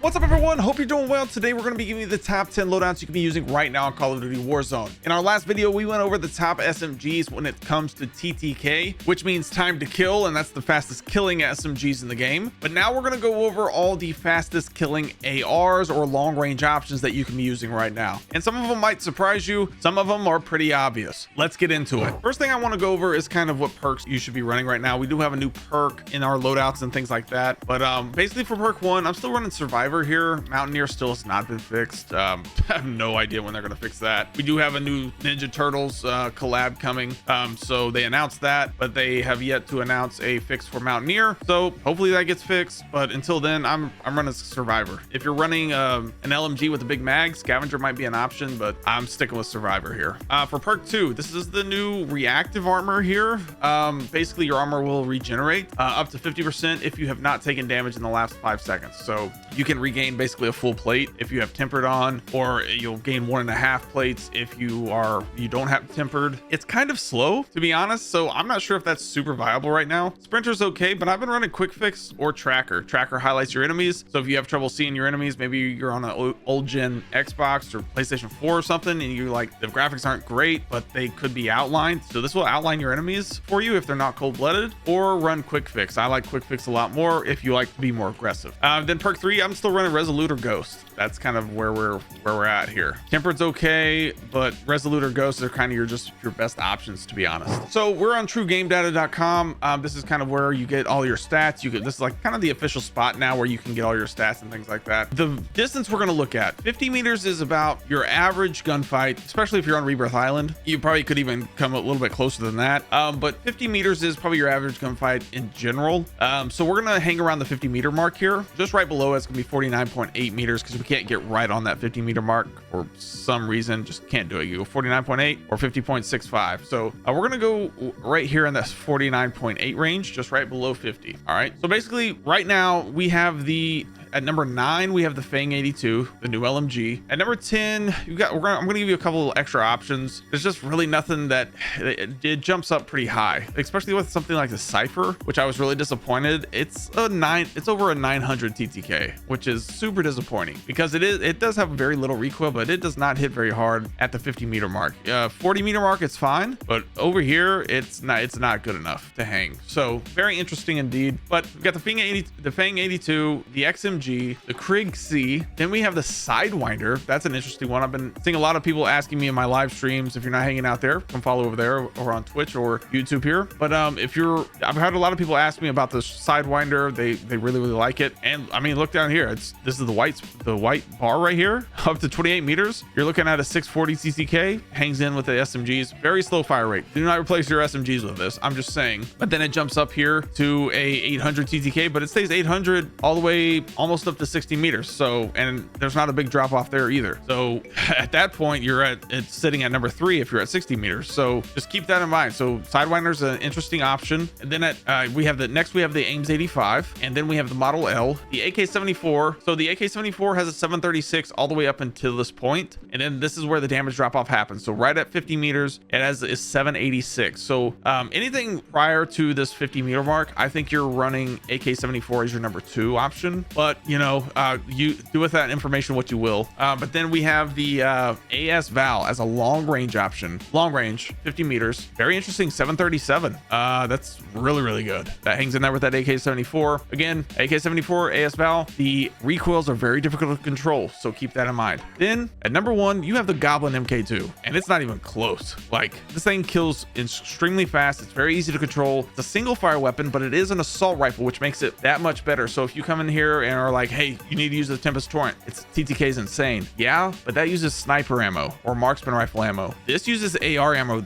What's up, everyone? Hope you're doing well. Today we're going to be giving you the top 10 loadouts you can be using right now in Call of Duty Warzone. In our last video, we went over the top SMGs when it comes to TTK, which means time to kill, and that's the fastest killing SMGs in the game. But now we're going to go over all the fastest killing ARs or long range options that you can be using right now. And some of them might surprise you. Some of them are pretty obvious. Let's get into it. First thing I want to go over is kind of what perks you should be running right now. We do have a new perk in our loadouts and things like that. But basically for perk 1, I'm still running Survivor here. Mountaineer still has not been fixed. I have no idea when they're going to fix that. We do have a new Ninja Turtles collab coming. So they announced that, but they have yet to announce a fix for Mountaineer. So hopefully that gets fixed. But until then, I'm running Survivor. If you're running an LMG with a big mag, Scavenger might be an option, but I'm sticking with Survivor here. For perk 2, this is the new reactive armor here. Basically your armor will regenerate up to 50% if you have not taken damage in the last 5 seconds. So you can regain basically a full plate if you have tempered on, or you'll gain 1.5 plates if you don't have tempered. It's kind of slow, to be honest, so I'm not sure if that's super viable right now. Sprinter's okay, but I've been running quick fix or tracker. Tracker highlights your enemies, so if you have trouble seeing your enemies, maybe you're on an old gen Xbox or PlayStation 4 or something, and you like the graphics aren't great, but they could be outlined, so this will outline your enemies for you if they're not cold-blooded. Or run quick fix. I like quick fix a lot more if you like to be more aggressive. Then perk 3, I'm still running Resolute or Ghost. That's kind of where we're at here. Tempered's okay, but Resolute or Ghost are kind of your best options, to be honest. So we're on TrueGameData.com. This is kind of where you get all your stats. This is like kind of the official spot now where you can get all your stats and things like that. The distance we're going to look at, 50 meters is about your average gunfight, especially if you're on Rebirth Island. You probably could even come a little bit closer than that. But 50 meters is probably your average gunfight in general. So we're going to hang around the 50 meter mark here. Just right below it's going to be 49.8 meters because we can't get right on that 50 meter mark for some reason. Just can't do it. You go 49.8 or 50.65. So we're going to go right here in this 49.8 range, just right below 50. All right. So basically right now we have at number 9, we have the Fang 82, the new LMG. At number 10, I'm going to give you a couple extra options. There's just really nothing that it jumps up pretty high, especially with something like the Cypher, which I was really disappointed. It's over a 900 TTK, which is super disappointing because it does have very little recoil, but it does not hit very hard at the 50 meter mark. 40 meter mark, it's fine, but over here, it's not good enough to hang. So very interesting indeed. But we've got the Fang 82, the XMG, the Krig C, then we have the Sidewinder. That's an interesting one. I've been seeing a lot of people asking me in my live streams. If you're not hanging out there, come follow over there or on Twitch or YouTube here. But I've had a lot of people ask me about the Sidewinder. They really like it. And I mean, look down here. This is the white bar right here, up to 28 meters. You're looking at a 640 CCK, hangs in with the SMGs. Very slow fire rate. Do not replace your SMGs with this. I'm just saying. But then it jumps up here to a 800 TTK, but it stays 800 all the way almost up to 60 meters. So, and there's not a big drop off there either. So at that point, it's sitting at number 3 if you're at 60 meters. So just keep that in mind. So Sidewinder's an interesting option. And then we have the Ames 85, and then we have the Model L, the AK-74. So the AK-74 has a 736 all the way up until this point, and then this is where the damage drop off happens. So right at 50 meters, it is 786. So anything prior to this 50 meter mark, I think you're running AK-74 as your number 2 option. But you do with that information what you will. But then we have the AS Val as a long range option. Long range, 50 meters. Very interesting, 737. That's really good. That hangs in there with that AK-74. Again, AK-74, AS Val, the recoils are very difficult to control, so keep that in mind. Then at number 1, you have the Goblin MK2, and it's not even close. Like, this thing kills extremely fast. It's very easy to control. It's a single fire weapon, but it is an assault rifle, which makes it that much better. So if you come in here and are like, hey, you need to use the Tempest Torrent, TTK is insane. Yeah, but that uses sniper ammo or marksman rifle ammo. This uses AR ammo.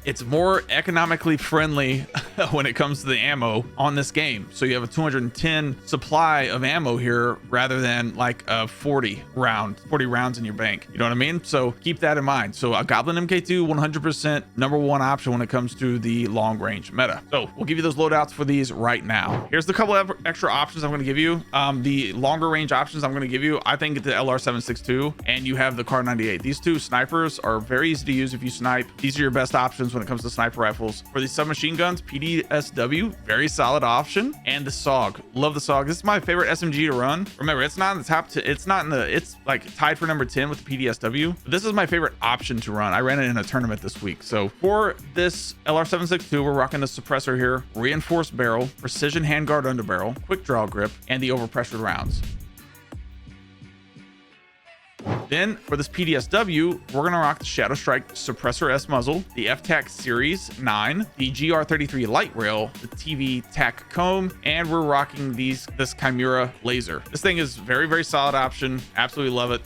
It's more economically friendly when it comes to the ammo on this game. So you have a 210 supply of ammo here rather than like a 40 rounds in your bank. You know what I mean? So keep that in mind. So a Goblin MK2, 100% number 1 option when it comes to the long range meta. So we'll give you those loadouts for these right now. Here's the couple of extra options I'm going to give you. The the longer range options I'm going to give you, I think the LR762 and you have the Kar 98. These two snipers are very easy to use if you snipe. These are your best options when it comes to sniper rifles. For these submachine guns, PDSW, very solid option. And the SOG, love the SOG. This is my favorite SMG to run. Remember, it's not in the top, it's like tied for number 10 with the PDSW. But this is my favorite option to run. I ran it in a tournament this week. So for this LR762, we're rocking the suppressor here, reinforced barrel, precision handguard underbarrel, quick draw grip, and the overpressured rounds. Then for this PDSW, we're gonna rock the Shadow Strike Suppressor S muzzle, the FTAC Series 9, the GR33 light rail, the TV TAC comb, and we're rocking this Chimera laser. This thing is very, very solid option. Absolutely love it.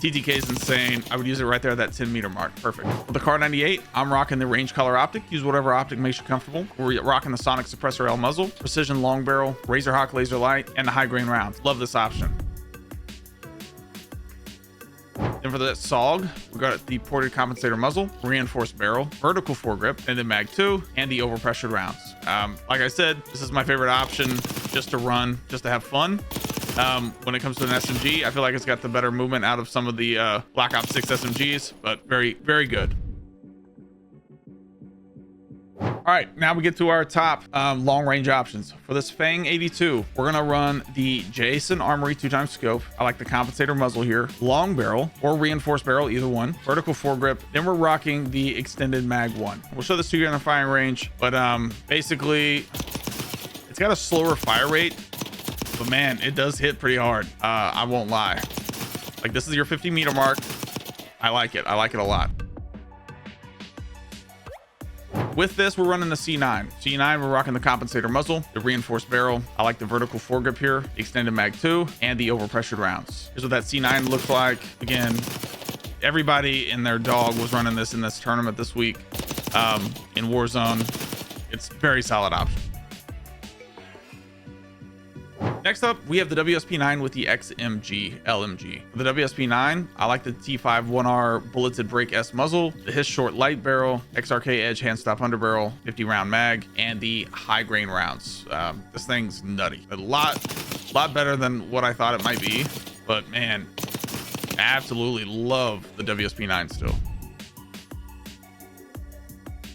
TTK is insane. I would use it right there at that 10 meter mark. Perfect. For the Kar 98, I'm rocking the range color optic. Use whatever optic makes you comfortable. We're rocking the Sonic Suppressor L muzzle, precision long barrel, Razor Hawk laser light, and the high grain rounds. Love this option. Then for the SOG, we got the ported compensator muzzle, reinforced barrel, vertical foregrip, and then mag 2, and the overpressured rounds. Like I said, this is my favorite option just to run, just to have fun. When it comes to an SMG, I feel like it's got the better movement out of some of the Black Ops 6 SMGs, but very, very good. All right, now we get to our top long range options. For this Fang 82, we're gonna run the Jason Armory 2x scope. I like the compensator muzzle here, long barrel or reinforced barrel, either one, vertical foregrip. Then we're rocking the extended mag 1. We'll show this to you in the firing range, but basically it's got a slower fire rate, but man, it does hit pretty hard. I won't lie. Like, this is your 50 meter mark. I like it. I like it a lot. With this, we're running the C9. C9, we're rocking the compensator muzzle, the reinforced barrel. I like the vertical foregrip here, the extended mag 2, and the overpressured rounds. Here's what that C9 looks like. Again, everybody and their dog was running this in this tournament this week in Warzone. It's a very solid option. Next up, we have the WSP9 with the XMG LMG. For the WSP9, I like the T5 1R bulleted brake S muzzle, the his short light barrel, XRK edge hand stop underbarrel, 50 round mag, and the high grain rounds. This thing's nutty. A lot better than what I thought it might be, but man, absolutely love the WSP9 still.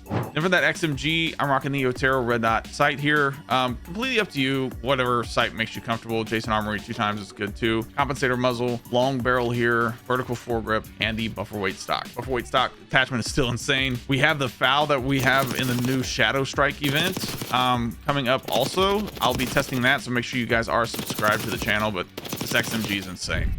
Then for that XMG, I'm rocking the Otero red dot sight here. Completely up to you, whatever sight makes you comfortable. Jason Armory 2x is good too. Compensator muzzle, long barrel here, vertical foregrip, and the buffer weight stock. Buffer weight stock attachment is still insane. We have the FAL that we have in the new Shadow Strike event coming up also. I'll be testing that, so make sure you guys are subscribed to the channel, but this XMG is insane.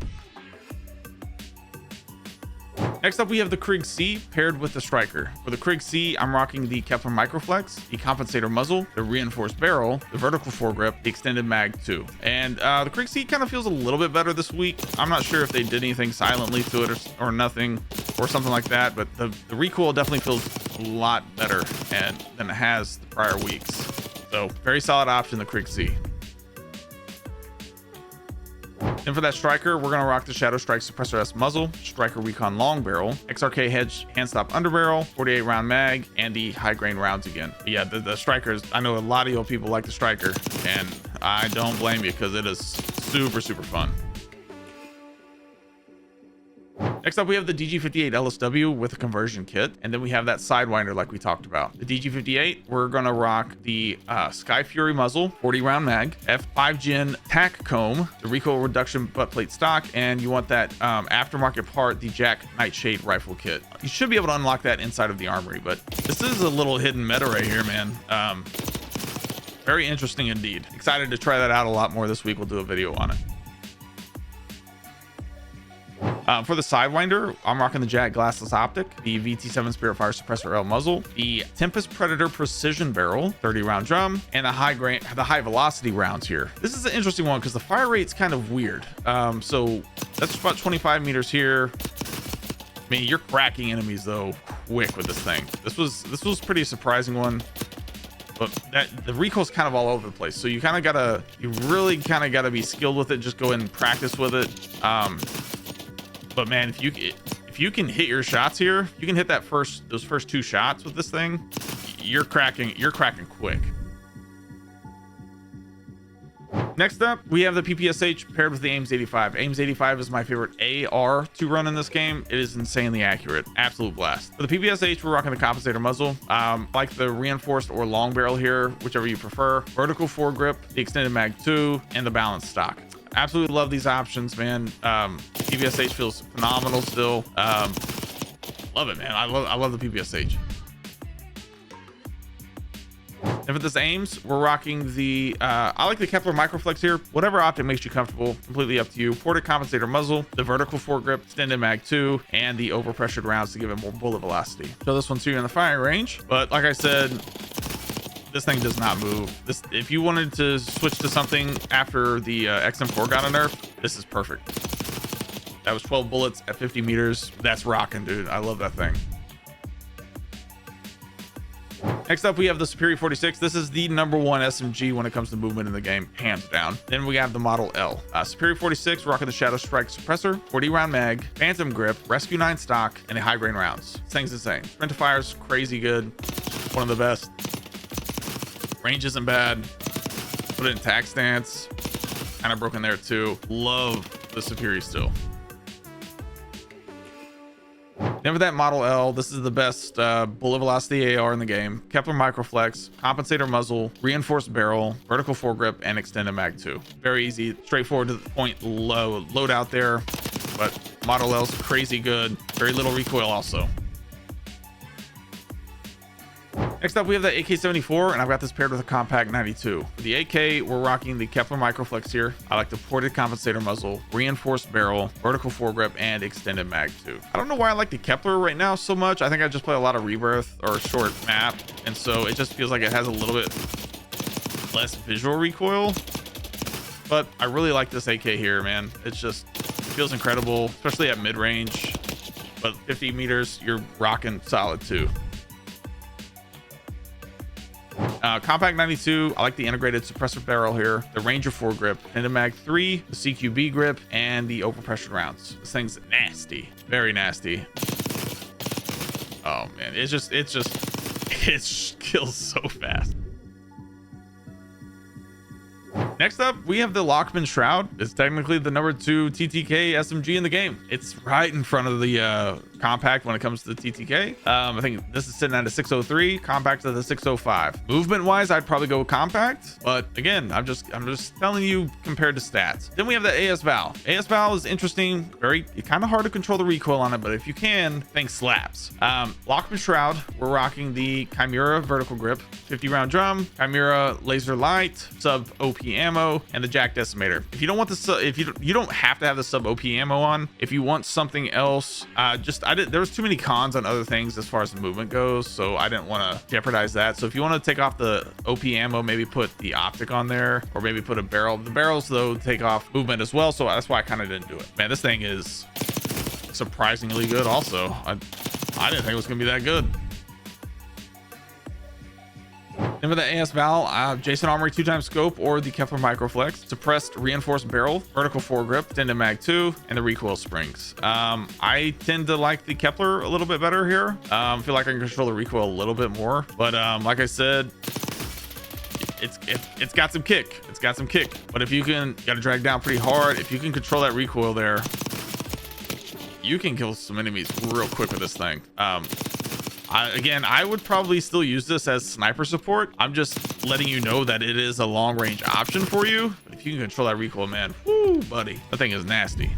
Next up, we have the Krieg C paired with the Striker. For the Krieg C, I'm rocking the Kepler Microflex, the compensator muzzle, the reinforced barrel, the vertical foregrip, the extended mag 2. And the Krieg C kind of feels a little bit better this week. I'm not sure if they did anything silently to it or nothing or something like that, but the recoil definitely feels a lot better than it has the prior weeks. So very solid option, the Krieg C. Then for that Striker, we're gonna rock the Shadow Strike Suppressor S muzzle, Striker Recon long barrel, XRK hedge hand stop underbarrel, 48 round mag, and the high grain rounds again. But yeah, the Strikers, I know a lot of you people like the Striker, and I don't blame you because it is super, super fun. Next up, we have the DG58 LSW with a conversion kit, and then we have that Sidewinder like we talked about. The DG58, we're gonna rock the Sky Fury muzzle, 40 round mag, F5 Gen tack comb, the recoil reduction butt plate stock, and you want that aftermarket part, the Jack Nightshade rifle kit. You should be able to unlock that inside of the armory, but this is a little hidden meta right here, man. Very interesting indeed. Excited to try that out a lot more this week. We'll do a video on it. For the Sidewinder, I'm rocking the Jag Glassless Optic, the VT7 Spiritfire Suppressor L muzzle, the Tempest Predator Precision Barrel, 30 round drum, and the high velocity rounds here. This is an interesting one because the fire rate's kind of weird. So that's about 25 meters here. I mean, you're cracking enemies though quick with this thing. This was pretty surprising one. But the recoil's kind of all over the place. So you really kind of gotta be skilled with it. Just go in and practice with it. But man, if you can hit your shots here, you can hit those first 2 shots with this thing, you're cracking quick. Next up, we have the PPSH paired with the Ames 85. Ames 85 is my favorite AR to run in this game. It is insanely accurate. Absolute blast. For the PPSH, we're rocking the compensator muzzle. Like the reinforced or long barrel here, whichever you prefer. Vertical foregrip, the extended mag 2, and the balanced stock. Absolutely love these options, man. PPSH feels phenomenal still. Love it, man. I love the PPSH. And for this Ames, we're rocking the I like the Kepler Microflex here. Whatever optic makes you comfortable, completely up to you. Ported compensator muzzle, the vertical foregrip, extended mag 2, and the overpressured rounds to give it more bullet velocity. Show this one to you in the firing range, but like I said, this thing does not move. This, if you wanted to switch to something after the XM4 got a nerf, this is perfect. That was 12 bullets at 50 meters. That's rocking, dude. I love that thing. Next up, we have the Superior 46. This is the #1 SMG when it comes to movement in the game, hands down. Then we have the Model L. Superior 46, rocking the Shadow Strike suppressor, 40 round mag, Phantom grip, Rescue 9 stock, and a high grain rounds. This thing's insane. Sprint to fire's crazy good. One of the best. Range isn't bad. Put it in tack stance. Kind of broken there too. Love the Superior still. Then for that Model L, this is the best bullet velocity AR in the game. Kepler Microflex, compensator muzzle, reinforced barrel, vertical foregrip, and extended mag 2. Very easy, straightforward to the point, load out there. But Model L's crazy good. Very little recoil also. Next up, we have the AK-74, and I've got this paired with a Compact 92. For the AK, we're rocking the Kepler Microflex here. I like the ported compensator muzzle, reinforced barrel, vertical foregrip, and extended mag 2. I don't know why I like the Kepler right now so much. I think I just play a lot of Rebirth or short map, and so it just feels like it has a little bit less visual recoil. But I really like this AK here, man. It feels incredible, especially at mid-range. But 50 meters, you're rocking solid too. Compact 92, I like the integrated suppressor barrel here, the Ranger foregrip, and the mag 3, the CQB grip, and the overpressured rounds. This thing's nasty, very nasty. Oh man, it kills so fast. Next up, we have the Lockman Shroud. It's technically the #2 TTK SMG in the game. It's right in front of the compact when it comes to the TTK. I think this is sitting at a 603, compact to the 605. Movement wise, I'd probably go compact, but again, I'm just telling you compared to stats. Then we have the AS Val. AS Val is interesting, very kind of hard to control the recoil on it, but if you can, thing slaps. Lockman Shroud, we're rocking the Chimera vertical grip, 50 round drum, Chimera laser light, sub OP ammo, and the Jack Decimator. If you don't want the you don't have to have the sub OP ammo on. If you want something else, there was too many cons on other things as far as the movement goes, so I didn't want to jeopardize that. So if you want to take off the OP ammo, maybe put the optic on there, or maybe put a barrel. The barrels though take off movement as well, so that's why I kind of didn't do it. Man, this thing is surprisingly good also. I didn't think it was gonna be that good. Then for the AS Val, Jason Armory 2x scope or the Kepler Microflex, suppressed reinforced barrel, vertical foregrip, extended mag 2, and the recoil springs. I tend to like the Kepler a little bit better here. Feel like I can control the recoil a little bit more, but like I said, it's got some kick. It's got some kick. But if you gotta drag down pretty hard, if you can control that recoil there, you can kill some enemies real quick with this thing. Again, I would probably still use this as sniper support. I'm just letting you know that it is a long range option for you. But if you can control that recoil, man, whoo, buddy, that thing is nasty.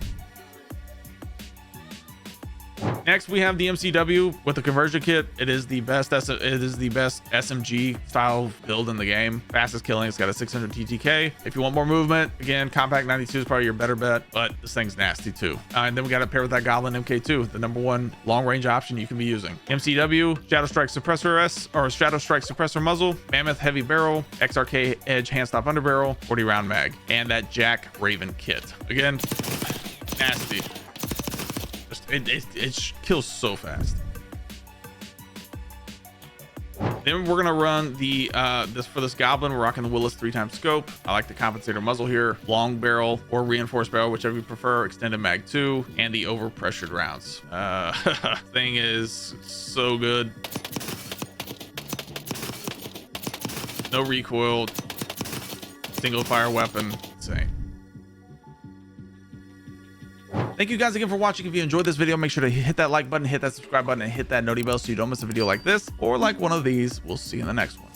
Next, we have the MCW with the conversion kit. It is the best SMG style build in the game. Fastest killing. It's got a 600 TTK. If you want more movement, again, Compact 92 is probably your better bet, but this thing's nasty too. And then we got to pair with that Goblin MK2, the #1 long range option you can be using. MCW, Shadow Strike Suppressor Shadow Strike Suppressor muzzle, Mammoth heavy barrel, XRK Edge handstop underbarrel, 40 round mag, and that Jack Raven kit. Again, nasty. It kills so fast. Then we're gonna run the for this Goblin, we're rocking the Willis 3x scope. I like the compensator muzzle here, long barrel or reinforced barrel, whichever you prefer, extended mag 2, and the overpressured rounds. Thing is so good. No recoil, single fire weapon. Thank you guys again for watching. If you enjoyed this video, make sure to hit that like button, hit that subscribe button, and hit that noti bell so you don't miss a video like this or like one of these. We'll see you in the next one.